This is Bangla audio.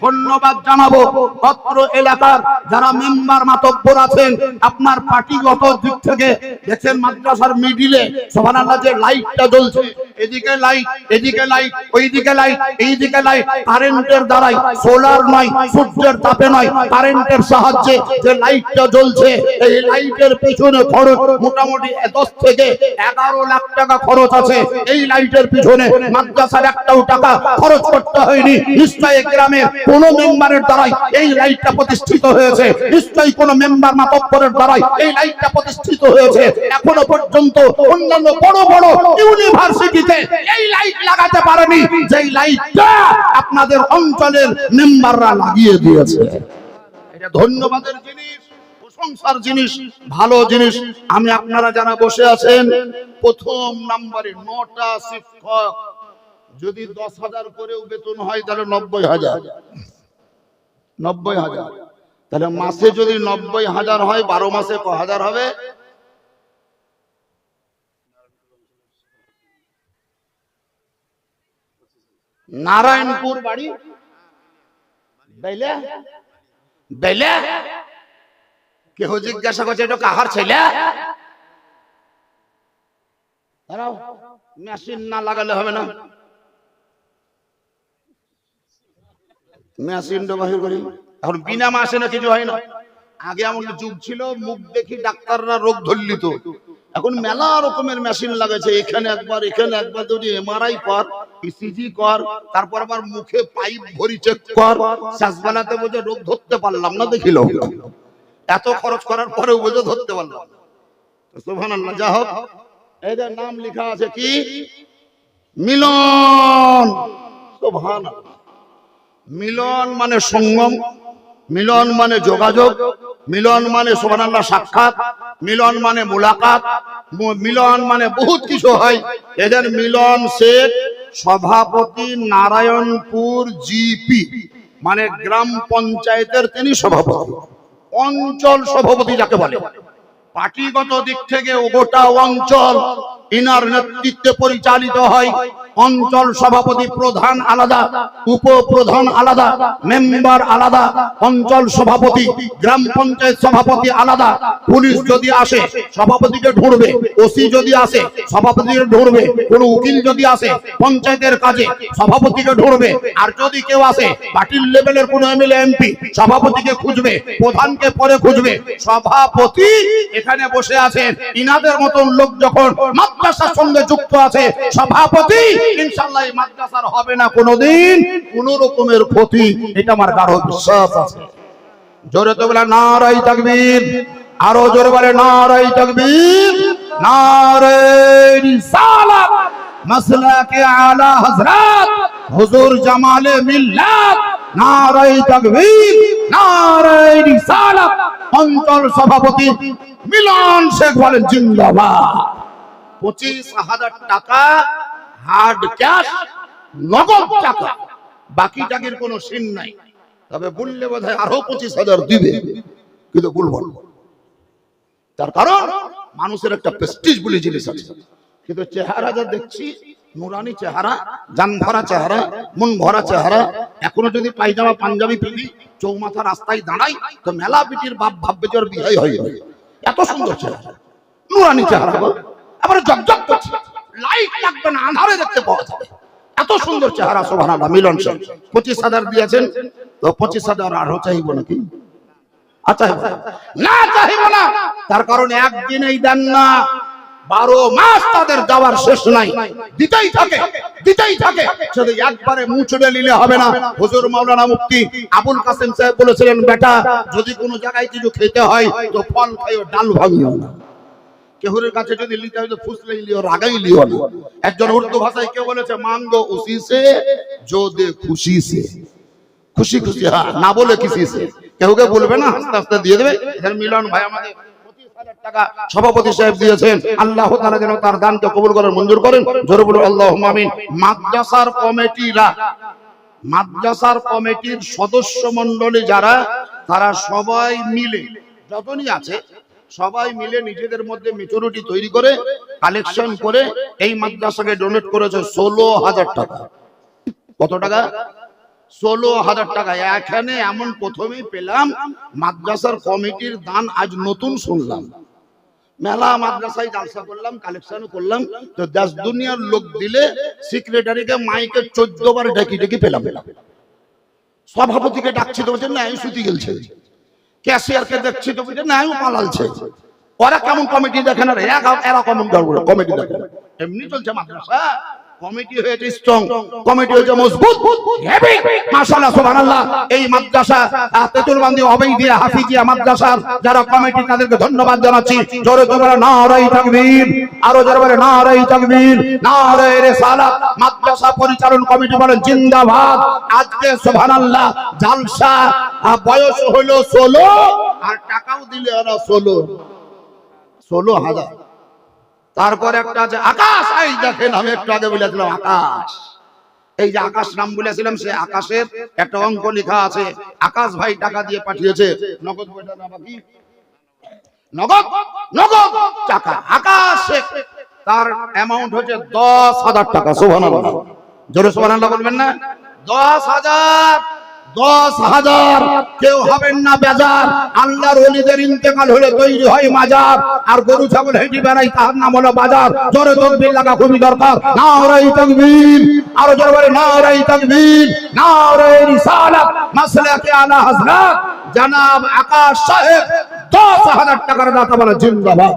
ধন্যবাদ জানাবো অত্র এলাকার যারা মেম্বার মাতব্বর আছেন। আপনার পার্টিগত দিক থেকে দেখছেন মাদ্রাসার মিডিলে সুবহানাল্লাহ যে লাইটটা জ্বলছে, এদিকে লাইট, এদিকে লাইট, ওইদিকে লাইট, এইদিকে লাইট, কারেন্টের দ্বারাই, সোলার নয়, সূর্যের তাপে নয়, কারেন্টের সাহায্যে যে লাইটটা জ্বলছে, এই লাইটের পেছনে খরচ মোটামুটি 10 থেকে 11 লাখ টাকা খরচ আছে। এই লাইটের পিছনে মাদ্রাসার একটাও টাকা খরচ করতে হয়নি। নিশ্চয়ই গ্রামের কোন মেম্বারের দ্বারাই এই লাইটটা প্রতিষ্ঠিত হয়েছে, নিশ্চয়ই কোন মেম্বার মাতব্বরের দ্বারাই এই লাইটটা প্রতিষ্ঠিত হয়েছে। এখনো পর্যন্ত অন্যান্য বড় বড় ইউনিভার্সিটিতে এই লাইট লাগাতে পারেনি, যেই লাইটটা আপনাদের অঞ্চলের মেম্বাররা লাগিয়ে দিয়েছে। এটা ধন্যবাদের জিনিস, প্রশংসার জিনিস, ভালো জিনিস। আমি আপনারা যারা বসে আছেন, প্রথম নম্বরে 9টা শিক্ষক যদি 10,000 করেও বেতন হয় তাহলে 90,000, 90,000। তাহলে মাসে যদি 90,000 হয়, 12 মাসে ক হাজার হবে? নারায়ণপুর বাড়ি বেলে বেলে কেউ জিজ্ঞাসা করছে এটা কাহার ছেলে? মেশিন না লাগালে হবে না, মেশিনটা বাহির করি। এখন বিনা মেশিনে কিছু হয় না। আগে এমন যুগ ছিল, মুখ দেখি ডাক্তাররা রোগ ধরলিত। এখন মেলা রকমের মেশিন লাগাইছে, এখানে একবার, এখানে একবার, যদি এমআরআই কর, ইসিজি কর, তারপর আবার মুখে পাইপ ভরি চেক কর। শেষবেলাতে বোঝে রোগ ধরতে পারলাম না, দেখিল। এত খরচ করার পরেও বোঝে ধরতে পারলাম। সুবহানাল্লাহ। যা হোক, এদের নাম লেখা আছে কি? মিলন। সুবহানাল্লাহ। মিলন মানে সঙ্গম, মিলন মানে যোগাযোগ, মিলন মানে সুবহানাল্লাহ সাক্ষাৎ, মিলন মানে মুলাকাত, মিলন মানে বহুত কিছু হয়। এদের মিলন শেখ সভাপতি নারায়ণপুর জিপি, মানে গ্রাম পঞ্চায়েতের তিনি সভাপতি, অঞ্চল সভাপতি যাকে বলে। পার্টিগত দিক থেকে গোটা অঞ্চল ইনার নেতৃত্বে পরিচালিত হয়। অঞ্চল সভাপতি প্রধান আলাদা, উপপ্রধান আলাদা, মেম্বার আলাদা, অঞ্চল সভাপতি, গ্রাম পঞ্চায়েত সভাপতি আলাদা। পুলিশ যদি আসে সভাপতিকে ঢুঁড়বে, ওসি যদি আসে সভাপতিকে ঢুঁড়বে, কোন উকিল যদি আসে পঞ্চায়েতের কাজে সভাপতিকে ঢুঁড়বে। আর যদি কেউ আসে পার্টির লেভেলের কোন এমএলএ এমপি, সভাপতিকে খুঁজবে, প্রধানকে পরে খুঁজবে। সভাপতি এখানে বসে আছেন, ইনাদের মতন লোক যখন মাদ্রাসার সঙ্গে যুক্ত আছে, সভাপতি ইনশাআল্লাহ এই মাদ্রাসার হবে না কোনোদিন কোন রকমের ক্ষতি। এটা আমার গাঢ় বিশ্বাস আছে। জোরে তো বলে নারায়ে তাকবীর, আরো জোরে বলে নারায়ে তাকবীর, নারায়ে রিসালাত, মাসলাকে আলা হযরত হুজুর জামালে মিল্লাত, নারায়ে তাকবীর, নারায়ে রিসালাত। অঞ্চল সভাপতি মিলন শেখ বলেন জিন্দাবাদ। 25,000 টাকা হার্ড ক্যাশ, নগদ টাকা, বাকি টাকার কোনো সিন নাই। তবে বললে বোধহয় আরো 25,000 দিবে, কিন্তু বলবো না। তার কারণ মানুষের একটা প্রেস্টিজ বলে জিনিস আছে। কিন্তু চেহারা যা দেখছি, নুরানি চেহারা, জান ভরা চেহারা, মন ভরা চেহারা। এখনো যদি পায়জামা পাঞ্জাবি পিঁধি, চৌমাথা রাস্তায় দাঁড়াই, তো মেলা পিটির বাপ ভাববে যে ওর বিয়ে হয়ে যাবে। এত সুন্দর চেহারা, নুরানি চেহারা, আবার জগজগ করছে, লাইট লাগবে না, আঁধারে দেখতে পাওয়া যাবে। এত সুন্দর চেহারা। সুবহানাল্লাহ। মিলন শেখ 25,000 দিয়েছেন, তো 25,000 আরো চাইবো নাকি? আচ্ছা না, চাইব না। তার কারণ একদিনেই দেন না, 12 মাস তাদের যাওয়ার শেষ নাই, দিতেই থাকে, দিতেই থাকে। শুধু একবারে মুখ ছুড়ে নিলে হবে না। হুজুর মাওলানা মুফতি আবুল কাসেম সাহেব বলেছিলেন, বেটা যদি কোনো জায়গায় কিছু খেতে হয় তো ফল খাইও, ডাল ভাঙিও না। কেহুরের কাছে যদি লিতে হয় তো ফুসলেই লিও, রাগাই লিও না। একজন উর্দু ভাষায় কেউ বলেছে, মাঙ্গো উসি সে জো দে খুশি সে, খুশি খুশি, হ্যাঁ, না বলে কিসি সে। কেউকে বলবে না, আস্তে আস্তে দিয়ে দেবে। এখানে মিলন ভাই আমাদের 25,000 টাকা সভাপতি সাহেব দিয়েছেন। আল্লাহ তাআলা যেন তার দানকে কবুল করেন, মঞ্জুর করেন। জোরে বলুন আল্লাহুম্মা আমিন। মাদ্রাসার কমিটিরা, মাদ্রাসার কমিটির সদস্য মণ্ডলী যারা, তারা সবাই মিলে, যতই আছে সবাই মিলে নিজেদের মধ্যে মেচুরিটি তৈরি করে কালেকশন করে এই মাদ্রাসাকে ডোনেট করেছে 16,000 টাকা। কত টাকা? 16,000 টাকা। এখানে এমন প্রথমেই পেলাম মাদ্রাসার কমিটির দান আজ নতুন শুনলাম। মেলা মাদ্রাসায় জালসা করলাম, কালেকশন করলাম, তো দেশ দুনিয়ার লোক দিলে সেক্রেটারিকে মাইকে 14 বার ডাকি ডাকি পেলাম। সভাপতিকে ডাকছি তো বলছে না আমি শুতে গেলছে, ক্যাশিয়ারকে দেখছি তো বলছে না আমি পালালছে। ওরা কেমন কমিটি দেখেন, আর এরা কেমন কমিটি দেখেন। এমনি চলছে মাদ্রাসা, কমিটি হয়েছে স্ট্রং, কমিটি হয়েছে মজবুত, হেভি, মাশাআল্লাহ সুবহানাল্লাহ। এই মাদ্রাসা তেতুলবান্দি অবেইদিয়া হাফিজিয়া মাদ্রাসার যারা কমিটি তাদেরকে ধন্যবাদ জানাচ্ছি। জোরে জোরে নারাই তাকবীর, আরো জোরে বলে নারাই তাকবীর, নারায়ে রিসালাত। মাদ্রাসা পরিচালন কমিটি বলেন জিন্দাবাদ। আজকে সুবহানাল্লাহ জালসা বয়স হলো 16 আর টাকাও দিলে ওরা 16,000। তারপর একটা আছে আকাশ, এই দেখেন আমি একটু আগে বলেছিলাম আকাশ, এই যে আকাশ নাম বলেছিলাম, সে আকাশের একটা অঙ্ক লেখা আছে। আকাশ ভাই টাকা দিয়ে পাঠিয়েছে, নগদ বইটা না বাকি, নগদ নগদ টাকা আকাশে, তার অ্যামাউন্ট হচ্ছে 10,000 টাকা। সুবহানাল্লাহ, জোরে সুবহানাল্লাহ বলবেন না? 10,000, 10,000। কেউ হবেন না বেজার। আল্লাহর ওলিদের ইন্তেকাল হলে তৈরি হয় মাজার, আর গরু ছাগল হেঁটে বেড়াই তার নাম হলো বাজার। জোরে তাকবীর লাগা খুবই দরকার। নারায়ে তাকবীর, আরো জোরে বলে নারায়ে তাকবীর, নারায়ে রিসালাত। মাসলাকে আলা হযরত জনাব আকাশ সাহেব 10,000 টাকার দাতা বলে জিন্দাবাদ।